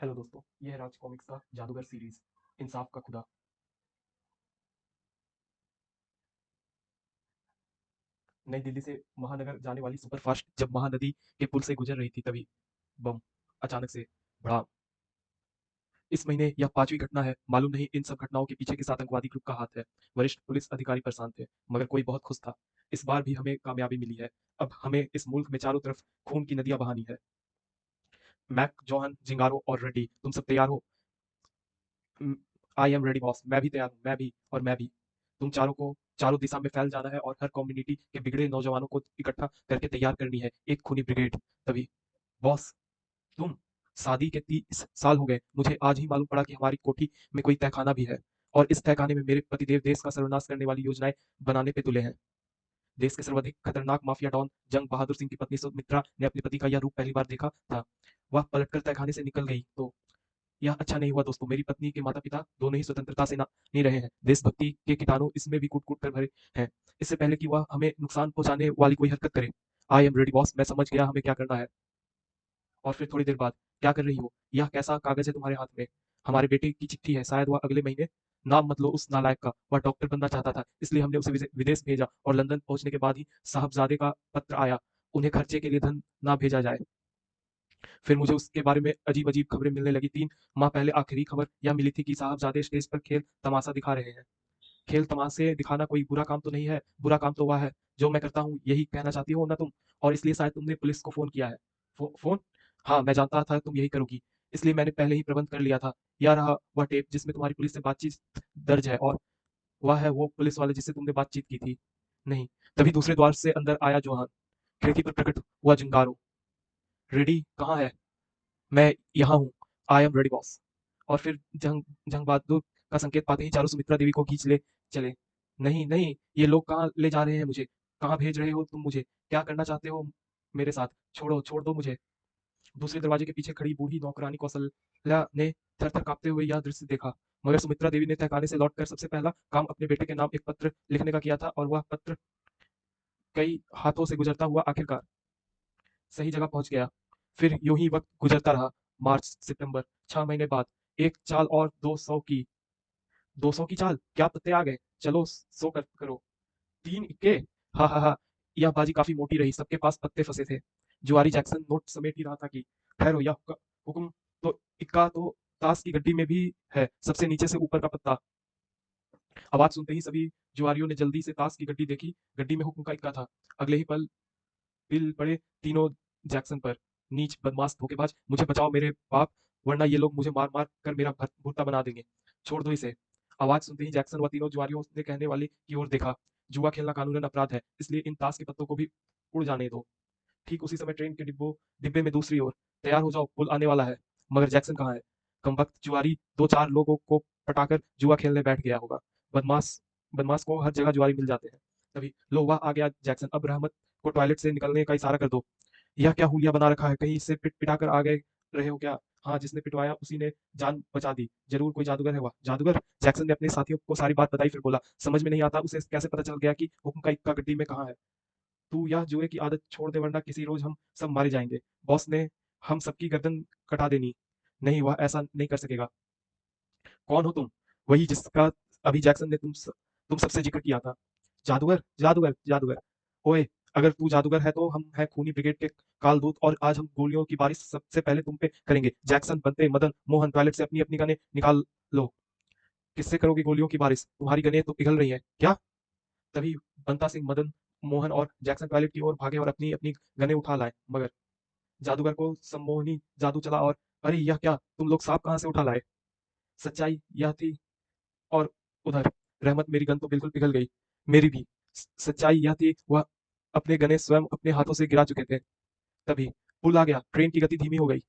Hello दोस्तों, ये है राज कॉमिक्स का जादूगर सीरीज इंसाफ का खुदा। नई दिल्ली से महानगर जाने वाली सुपरफास्ट जब महानदी के पुल से गुजर रही थी तभी बम अचानक से बढ़ा। इस महीने यह पांचवी घटना है। मालूम नहीं इन सब घटनाओं के पीछे किस आतंकवादी ग्रुप का हाथ है। वरिष्ठ पुलिस अधिकारी परेशान थे, मगर कोई बहुत खुश था। इस बार भी हमें कामयाबी मिली है। अब हमें इस मुल्क में चारों तरफ खून की नदियां बहानी है। मैक, जॉहन, जिंगारो और रेड्डी, तुम सब तैयार हो? I am ready boss. मैं भी तैयार हूँ। मैं भी और मैं भी। तुम चारों को चारों दिशा में फैल जाना है और हर कम्युनिटी के बिगड़े नौजवानों को इकट्ठा करके तैयार करनी है एक खूनी ब्रिगेड। तभी बॉस, तुम शादी के 30 साल हो गए। मुझे आज ही मालूम पड़ा कि हमारी कोठी में कोई तहखाना भी है और इस तहखाने में मेरे पतिदेव देश का सर्वनाश करने वाली योजनाएं बनाने पे तुले हैं। देश के सर्वाधिक खतरनाक माफिया डॉन जंग बहादुर सिंह की पत्नी सुमित्रा ने अपने पति का यह रूप पहली बार देखा था। वह पलटकर तहखाने से निकल गई तो यह अच्छा नहीं हुआ दोस्तों। मेरी पत्नी के माता पिता दोनों ही स्वतंत्रता से नहीं रहे हैं। देशभक्ति के कीटाणु इसमें भी कूट कूट कर भरे हैं। इससे पहले कि वह हमें नुकसान पहुंचाने वाली कोई हरकत करे। I am ready boss. मैं समझ गया हमें क्या करना है। और फिर थोड़ी देर बाद, क्या कर रही हो? यह कैसा कागज है तुम्हारे हाथ में? हमारे बेटे की चिट्ठी है। शायद वह अगले महीने। नाम मत लो उस नालायक का। वह डॉक्टर बनना चाहता था, इसलिए हमने उसे विदेश भेजा और लंदन पहुंचने के बाद ही साहबजादे का पत्र आया। उन्हें खर्चे के लिए धन ना भेजा जाए। फिर मुझे उसके बारे में अजीब-अजीब खबरें मिलने लगी। 3 माह पहले आखिरी खबर यह मिली थी कि साहबजादे स्टेज पर खेल तमाशा दिखा रहे हैं। खेल तमाशे दिखाना कोई बुरा काम तो नहीं है। बुरा काम तो वह है जो मैं करता हूँ, यही कहना चाहती हो ना तुम? और इसलिए शायद तुमने पुलिस को फ़ोन किया है। फ़ोन? हाँ, मैं जानता था तुम यही करोगी। इसलिए मैंने पहले ही प्रबंध कर लिया था। यह रहा वह टेप जिसमें तुम्हारी पुलिस से बातचीत दर्ज है और वह है वो पुलिस वाले जिससे तुमने बातचीत की थी। नहीं। तभी दूसरे द्वार से अंदर आया जोहान। खिड़की पर प्रकट हुआ जंगारो। रेडी कहाँ है? मैं यहाँ हूँ। I am ready boss. और फिर जंग जंग बहादुर का संकेत पाते ही चारों सुमित्रा देवी को खींच ले चले। नहीं नहीं, ये लोग कहाँ ले जा रहे हैं मुझे? कहाँ भेज रहे हो तुम मुझे? क्या करना चाहते हो मेरे साथ? छोड़ो, छोड़ दो मुझे। दूसरे दरवाजे के पीछे खड़ी बूढ़ी नौकरानी कौशल्या ने थर थर कांपते हुए यह दृश्य देखा। मगर सुमित्रा देवी ने तहखाने से लौटकर सबसे पहला काम अपने बेटे के नाम एक पत्र लिखने का किया था और वह पत्र कई हाथों से गुजरता हुआ आखिरकार सही जगह पहुंच गया। फिर यूं ही वक्त गुजरता रहा। मार्च, सितंबर, 6 महीने बाद। एक चाल और 200 की। 200 की चाल? क्या पत्ते आ गए? चलो सो करो। 3 इक्के। हा हा हा। यह बाजी काफी मोटी रही। सबके पास पत्ते फंसे थे। जुआरी जैक्सन नोट समेट ही रहा था कि ठहरो, यह हुक्म तो इक्का तो ताश की गड्डी में भी है, सबसे नीचे से ऊपर का पत्ता। आवाज सुनते ही सभी जुआरियों ने जल्दी से ताश की गड्डी देखी। गड्डी में हुक्म का इक्का था। अगले ही पल बिल पड़े तीनों जैक्सन पर। नीच, बदमाश, धोखेबाज, मुझे बचाओ मेरे बाप, वरना ये लोग मुझे मार मार कर मेरा भुट्टा बना देंगे। छोड़ दो इसे। आवाज सुनते ही जैक्सन व तीनों जुआरियों ने कहने वाले की ओर देखा। जुआ खेलना कानूनन अपराध है, इसलिए इन ताश के पत्तों को भी उड़ जाने दो। ठीक उसी समय ट्रेन के डिब्बे में दूसरी ओर। तैयार हो जाओ, पुल आने वाला है। मगर जैक्सन कहाँ है? कमबख्त जुआरी 2-4 लोगों को पटाकर जुआ खेलने बैठ गया होगा। बदमाश बदमाश को हर जगह जुआरी मिल जाते हैं। तभी लो, वह आ गया जैक्सन। अब रहमत को टॉयलेट से निकलने का इशारा कर दो। यह क्या हुलिया बना रखा है? कहीं इससे पिटा कर आ गए रहे हो क्या? हाँ, जिसने पिटवाया उसी ने जान बचा दी। जरूर कोई जादूगर है। वह जादूगर? जैक्सन ने अपने साथियों को सारी बात बताई। फिर बोला, समझ में नहीं आता उसे कैसे पता चल गया कि हुक्म का इक्का गड्डी में कहाँ है। तू यह जुए की आदत छोड़ दे, वरना किसी रोज हम सब मारे जाएंगे। बॉस ने हम सबकी गर्दन कटा देनी। नहीं, वह ऐसा नहीं कर सकेगा। कौन हो तुम? वही जिसका अभी जैक्सन ने तुम सबसे जिक्र किया था। जादूगर, जादूगर, जादूगर। ओए, अगर तू जादूगर है तो हम हैं खूनी ब्रिगेड के कालदूत और आज हम गोलियों की बारिश सबसे पहले तुम पे करेंगे। जैक्सन, बंते, मदन मोहन, टॉयलेट से अपनी अपनी गनें निकाल लो। किससे करोगे गोलियों की बारिश? तुम्हारी गनें तो पिघल रही हैं क्या? तभी बंता सिंह, मदन मोहन और जैक्सन टॉयलेट की ओर भागे और अपनी अपनी गनें उठा लाए। मगर जादूगर को सम्मोहनी जादू चला और अरे यह क्या, तुम लोग सांप कहाँ से उठा लाए? सच्चाई यह थी। और उधर रहमत, मेरी गन तो बिल्कुल पिघल गई। मेरी भी। सच्चाई यह थी, वह अपने गने स्वयं अपने हाथों से गिरा चुके थे। तभी पुल आ गया। ट्रेन की गति धीमी हो गई।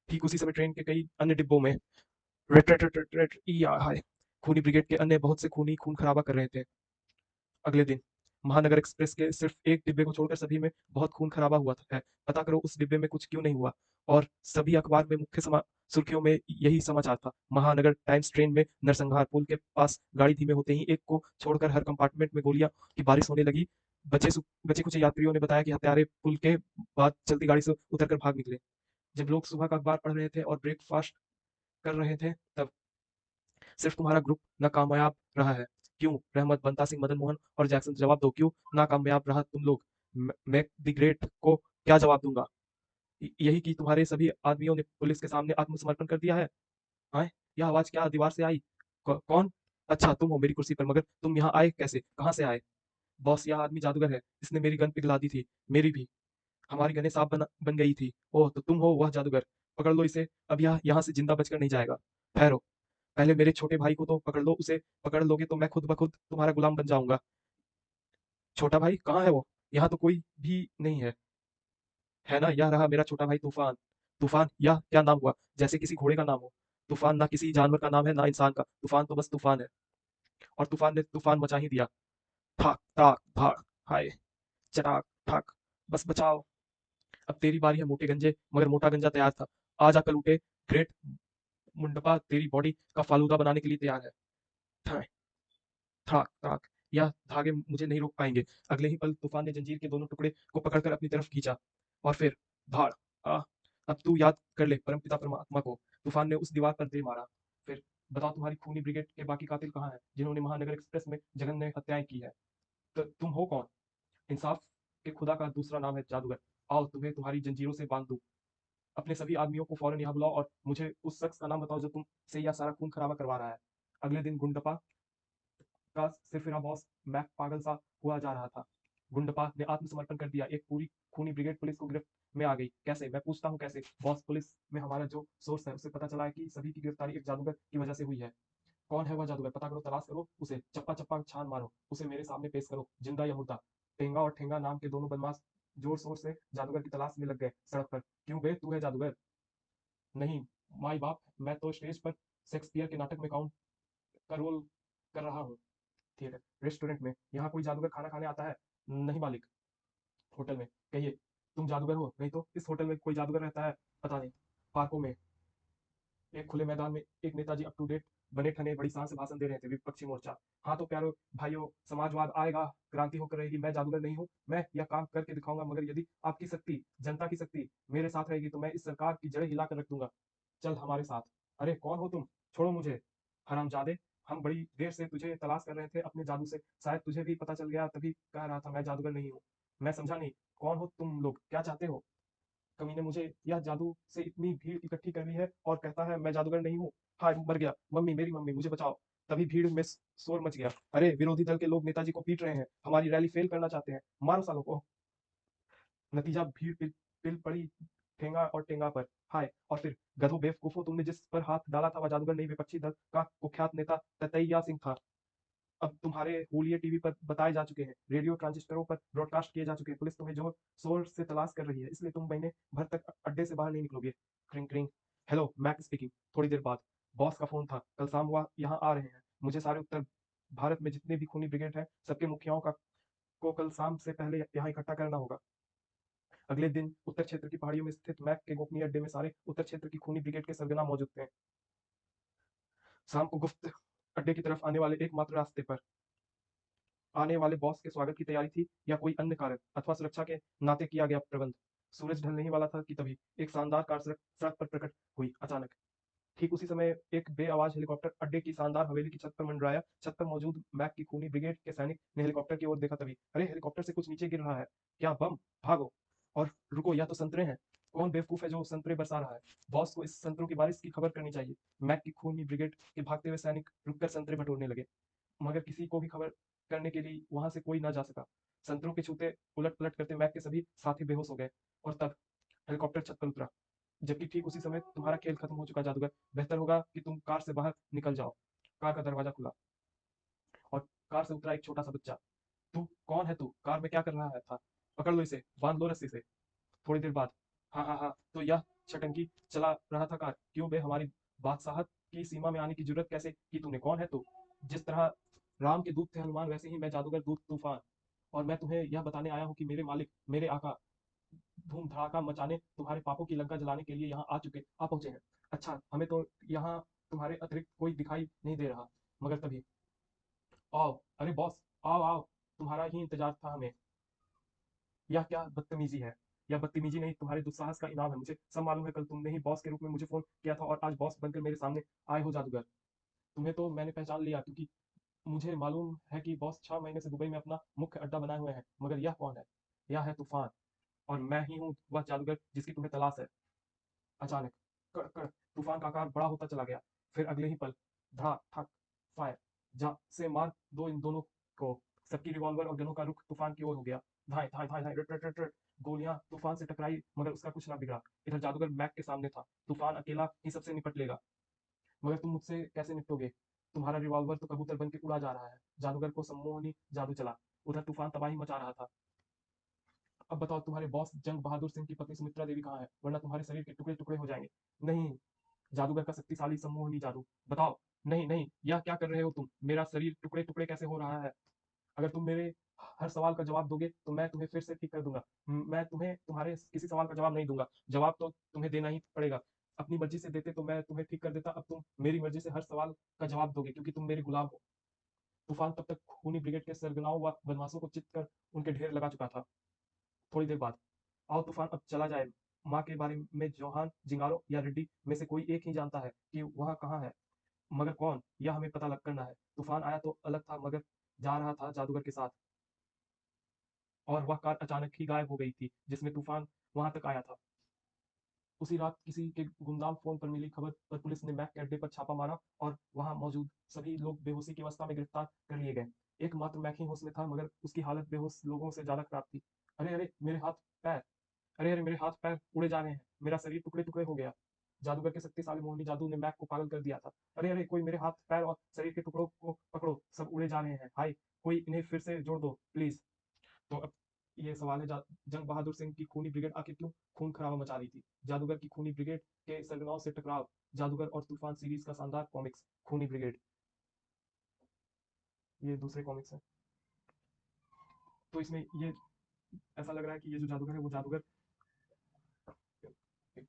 ठीक उसी समय ट्रेन के कई अन्य डिब्बों में रेट रेट रेट रेट रेट ई हाय। खूनी ब्रिगेड के अन्य बहुत से खूनी खून खराबा कर रहे थे। अगले दिन महानगर एक्सप्रेस के सिर्फ एक डिब्बे को छोड़कर सभी में बहुत खून खराबा हुआ है। पता करो उस डिब्बे में कुछ क्यों नहीं हुआ। और सभी अखबार में मुख्य सुर्खियों में यही समाचार था। महानगर टाइम्स, ट्रेन में नरसंहार। पुल के पास गाड़ी धीमे होते ही एक को छोड़कर हर कंपार्टमेंट में गोलियां की बारिश होने लगी। बचे कुछ यात्रियों ने बताया कि हत्यारे पुल के बाद चलती गाड़ी से उतरकर भाग निकले। जब लोग सुबह का अखबार पढ़ रहे थे और ब्रेकफास्ट कर रहे थे तब सिर्फ तुम्हारा ग्रुप नाकामयाब रहा है। क्यों? रहमत, बंता सिंह, मदन मोहन और जैक्सन, जवाब दो, क्यों नाकामयाब रहा तुम लोग? मैं द ग्रेट को क्या जवाब दूंगा? यही कि तुम्हारे सभी आदमियों ने पुलिस के सामने आत्मसमर्पण कर दिया है। हाँ, यह आवाज क्या दीवार से आई? कौन? अच्छा, तुम हो मेरी कुर्सी पर, मगर तुम यहाँ आए कैसे? कहाँ से आए? बॉस, यह आदमी जादूगर है। इसने मेरी गन पिघला दी थी। मेरी भी। हमारी गनें साफ बन गई थी। ओह, तो तुम हो वह जादूगर। पकड़ लो इसे। अब यह यहाँ से जिंदा बचकर नहीं जाएगा। ठहरो, पहले मेरे छोटे भाई को तो पकड़ लो। उसे पकड़ लोगे तो मैं खुद ब खुद तुम्हारा गुलाम बन जाऊंगा। छोटा भाई कहाँ है वो? यहाँ तो कोई भी नहीं है। है ना, यह रहा मेरा छोटा भाई तूफान। तूफान, यह क्या नाम हुआ? जैसे किसी घोड़े का नाम हो। तूफान ना किसी जानवर का नाम है ना इंसान का। तूफान तो बस तूफान है। और तूफान ने तूफान मचा ही दिया। ठाक टाक भाग। हाय। चटाक ठाक। बस बचाओ। अब तेरी बारी है मोटे गंजे, मगर मोटा गंजा तैयार था। आज आकर लूटे। ग्रेट मुंडपा तेरी बॉडी का फालूदा बनाने के लिए तैयार है। ठाक ठाक ठाक। यह धागे मुझे नहीं रोक पाएंगे। अगले ही पल तूफान ने जंजीर के दोनों टुकड़े को पकड़कर अपनी तरफ खींचा। और फिर धाड़। आ अब तू याद कर ले परमपिता परमात्मा को। तूफान ने उस दीवार पर दे मारा। फिर बताओ, तुम्हारी खूनी ब्रिगेड के बाकी कातिल कहाँ हैं, जिन्होंने महानगर एक्सप्रेस में जघन्य हत्याएं की है? तो तुम हो कौन? इंसाफ के खुदा का दूसरा नाम है जादूगर। आओ, तुम्हें तुम्हारी जंजीरों से बांध दूं। अपने सभी आदमियों को फौरन यहाँ बुलाओ और मुझे उस शख्स का नाम बताओ जो तुमसे यह सारा खून खराबा करवा रहा है। अगले दिन गुंडप्पा का सिरफिरा बॉस मैक पागल सा हुआ जा रहा था। गुंडप्पा ने आत्मसमर्पण कर दिया। एक पूरी खूनी ब्रिगेड पुलिस को गिरफ्त में आ गई। कैसे? मैं पूछता हूँ कैसे? बॉस, पुलिस में हमारा जो सोर्स है उससे पता चला है कि सभी की गिरफ्तारी एक जादूगर की वजह से हुई है। कौन है वह जादूगर? पता करो, तलाश करो उसे। चप्पा चप्पा छान मारो। उसे मेरे सामने पेश करो, जिंदा या मुर्दा। टेंगा और ठेंगा नाम के दोनों बदमाश जोर शोर से जादूगर की तलाश में लग गए सड़क पर। क्यों बे, तू है जादूगर? नहीं माई बाप, मैं तो स्टेज पर शेक्सपियर के नाटक में काउंट का रोल कर रहा हूँ। थिएटर रेस्टोरेंट में यहाँ कोई जादूगर खाना खाने आता है? नहीं मालिक। होटल में? कहिए तुम जादूगर हो, नहीं तो इस होटल में कोई जादूगर रहता है? पता नहीं। पार्कों में? एक खुले मैदान में एक नेताजी अप टू डेट बने ठने बड़ी शान से भाषण दे रहे थे। विपक्षी मोर्चा। हाँ तो प्यारो भाइयों, समाजवाद आएगा, क्रांति होकर रहेगी। मैं जादूगर नहीं हूँ, मैं यह काम करके दिखाऊंगा, मगर यदि आपकी शक्ति, जनता की शक्ति मेरे साथ रहेगी तो मैं इस सरकार की जड़ें हिला कर रख दूंगा। चल हमारे साथ। अरे कौन हो तुम? छोड़ो मुझे। हरामजादे, हम बड़ी देर से तुझे तलाश कर रहे थे अपने जादू से। शायद तुझे भी पता चल गया, तभी कह रहा था मैं जादूगर नहीं हूँ। मैं समझा नहीं। कौन हो तुम लोग? क्या चाहते हो? कमीने मुझे यह जादू से इतनी भीड़ इकट्ठी कर ली है और कहता है मैं जादूगर नहीं हूँ। हाय, मर गया। मम्मी, मेरी मम्मी, मुझे बचाओ। तभी भीड़ में शोर मच गया। अरे, विरोधी दल के लोग नेताजी को पीट रहे हैं, हमारी रैली फेल करना चाहते हैं, मारो सालों को। नतीजा भीड़ पिल पड़ी ठेंगा और टेंगा पर। हाय, और फिर गधो बेवकूफो, तुमने जिस पर हाथ डाला था वह जादूगर नहीं, विपक्षी दल का कुख्यात नेता ततैया सिंह था। अब तुम्हारे हुलिये टीवी पर बताए जा चुके हैं, रेडियो ट्रांजिस्टरों पर ब्रॉडकास्ट किए जा चुके हैं। पुलिस तुम्हें जोर शोर से तलाश कर रही है, इसलिए तुम महीने भर तक अड्डे से बाहर नहीं निकलोगे। क्रिंग क्रिंग। Hello, Mac speaking. थोड़ी देर बाद बॉस का फोन था। कल शाम हुआ यहाँ आ रहे हैं। मुझे सारे उत्तर भारत में जितने भी खूनी ब्रिगेड हैं सबके मुखियाओं का को कल शाम से पहले यहाँ इकट्ठा करना होगा। अगले दिन उत्तर क्षेत्र की पहाड़ियों में स्थित मैक के गोपनीय अड्डे में सारे उत्तर क्षेत्र की खूनी ब्रिगेड के सरगना मौजूद थे। शाम को गुप्त अड्डे की तरफ आने वाले एकमात्र रास्ते पर आने वाले बॉस के स्वागत की तैयारी थी, या कोई अन्य कारण अथवा सुरक्षा के नाते किया गया प्रबंध? सूरज ढलने ही वाला था कि तभी एक शानदार कार सड़क सड़क पर प्रकट हुई अचानक। ठीक उसी समय एक बेआवाज हेलीकॉप्टर अड्डे की शानदार हवेली की छत पर मंडराया। छत पर मौजूद मैक की खूनी ब्रिगेड के सैनिक ने हेलीकॉप्टर की ओर देखा। तभी अरे, हेलीकॉप्टर से कुछ नीचे गिर रहा है। क्या बम? भागो। और रुको, यह तो संतरे हैं। कौन बेवकूफ है जो संतरे बरसा रहा है? बॉस को इस संतरों की बारिश की खबर करनी चाहिए। मैक की खूनी ब्रिगेड के भागते हुए सैनिक रुककर संतरे बटोरने लगे, मगर किसी को भी खबर करने के लिए वहां से कोई ना जा सका। संतरों के छूते उलट पलट करते मैक के सभी साथी बेहोश हो गए। और तब हेलीकॉप्टर छत पर उतरा, जबकि ठीक उसी समय तुम्हारा खेल खत्म हो चुका। जादूगर, बेहतर होगा कि तुम कार से बाहर निकल जाओ। कार का दरवाजा खुला और कार से उतरा एक छोटा सा बच्चा। तू कौन है? तू कार में क्या कर रहा है था? पकड़ लो इसे, बांध लो रस्सी से। थोड़ी देर बाद, हाँ हाँ हाँ, तो यह छटंकी चला रहा था कार। क्यों बे, हमारी बादशाहत की सीमा में आने की जरूरत कैसे की तूने? कौन है तू? जिस तरह राम के दूत थे हनुमान, वैसे ही मैं जादूगर दूत तूफान। और मैं तुम्हें यह बताने आया हूँ कि मेरे मालिक, मेरे आका धूम धड़ाका मचाने, तुम्हारे पापों की लंका जलाने के लिए यहाँ आ पहुंचे हैं। अच्छा, हमें तो यहाँ तुम्हारे अतिरिक्त कोई दिखाई नहीं दे रहा, मगर तभी आओ। अरे बॉस, आओ आओ, तुम्हारा ही इंतजार था हमें। यह क्या बदतमीजी है? यह बदतमीजी नहीं तुम्हारे दुस्साहस का इनाम है। मुझे सब मालूम है, कल तुमने ही बॉस के रूप में मुझे फोन किया था और आज बॉस बनकर मेरे सामने आए हो जादूगर। तुम्हें तो मैंने पहचान लिया, क्योंकि मुझे मालूम है कि बॉस 6 महीने से दुबई में अपना मुख्य अड्डा बनाए हुए हैं। मगर यह कौन है? यह है तूफान, और मैं ही हूँ वह जादूगर जिसकी तुम्हें तलाश है। अचानक कड़ कड़ तूफान का आकार बड़ा होता चला गया। फिर अगले ही पल धड़ाक ठक फायर, जा से मार दो इन दोनों को। सबकी रिवॉल्वर और गनों का रुख तूफान की ओर हो गया। धाए धाए धाए धाए रट रट रट रट। गोलियां तूफान से टकराई, मगर उसका कुछ ना बिगड़ा। इधर जादूगर मैक के सामने था। तूफान अकेला ही सबसे निपट लेगा, मगर तुम मुझसे कैसे निपटोगे? तुम्हारा रिवॉल्वर तो कबूतर बन के उड़ा जा रहा है। जादूगर को सम्मोहनी जादू चला। उधर तूफान तबाही मचा रहा था। अब बताओ, तुम्हारे बॉस जंग बहादुर सिंह की पत्नी सुमित्रा देवी कहाँ है? वरना तुम्हारे शरीर के टुकड़े टुकड़े हो जाएंगे। नहीं, जादूगर का शक्तिशाली सम्मोहनी जादू। बताओ। नहीं नहीं, यह क्या कर रहे हो तुम? मेरा शरीर टुकड़े टुकड़े कैसे हो रहा है? अगर तुम मेरे हर सवाल का जवाब दोगे तो मैं तुम्हें फिर से ठीक कर दूंगा। मैं तुम्हें तुम्हारे किसी सवाल का जवाब नहीं दूंगा। जवाब तो तुम्हें देना ही पड़ेगा। अपनी मर्जी से देते तो मैं तुम्हें ठीक कर देता। अब तुम मेरी मर्जी से हर सवाल का जवाब दोगे, क्योंकि तुम मेरे गुलाम हो। तूफान तब तक खूनी ब्रिगेड के सरगनाओं व बदमाशों को चित कर उनके ढेर लगा चुका था। थोड़ी देर बाद, आओ तूफान अब चला जाए। माँ के बारे में जौहान, जिंगारो या रेड्डी में से कोई एक ही जानता है कि वह कहाँ है। मगर कौन, यह हमें पता लग करना है। तूफान आया तो अलग था, मगर जा रहा था जादूगर के साथ। और वह कार अचानक ही गायब हो गई थी जिसमें तूफान वहां तक आया था। उसी रात किसी के गुमनाम फोन पर मिली खबर पर पुलिस ने मैक के अड्डे पर छापा मारा, और वहां मौजूद सभी लोग बेहोशी की अवस्था में गिरफ्तार कर लिए गए। एकमात्र मैक ही होश में था, मगर उसकी हालत बेहोश लोगों से ज्यादा खराब थी। अरे अरे मेरे हाथ पैर, अरे अरे मेरे हाथ पैर उड़े जा रहे हैं। मेरा शरीर टुकड़े टुकड़े हो गया। जादूगर के शक्तिशाली मोहिनी जादू ने मैक को पागल कर दिया था। अरे अरे कोई मेरे हाथ पैर और शरीर के टुकड़ों को पकड़ो, सब उड़े जा रहे हैं। हाय, कोई इन्हें फिर से जोड़ दो प्लीज। तो अब ये सवाल है, जंग बहादुर सिंह की खूनी ब्रिगेड आखिर क्यों खून खराबा मचा रही थी? जादूगर की खूनी ब्रिगेड के सरगनाओं से टकराव। जादूगर और तूफान सीरीज का शानदार कॉमिक्स खूनी ब्रिगेड। ये दूसरे कॉमिक्स है। तो इसमें ये ऐसा लग रहा है कि ये जो जादूगर है वो जादूगर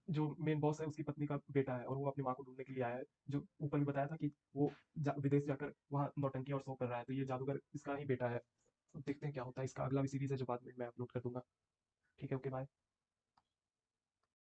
जो मेन बॉस है उसकी पत्नी का बेटा है, और वो अपनी माँ को ढूंढने के लिए आया है। जो ऊपर भी बताया था कि वो विदेश जाकर वहाँ नौटंकी और शो कर रहा है, तो ये जादूगर इसका ही बेटा है। अब देखते हैं क्या होता है। इसका अगला भी सीरीज है जो बाद में मैं अपलोड कर दूंगा। ठीक है, ओके बाय।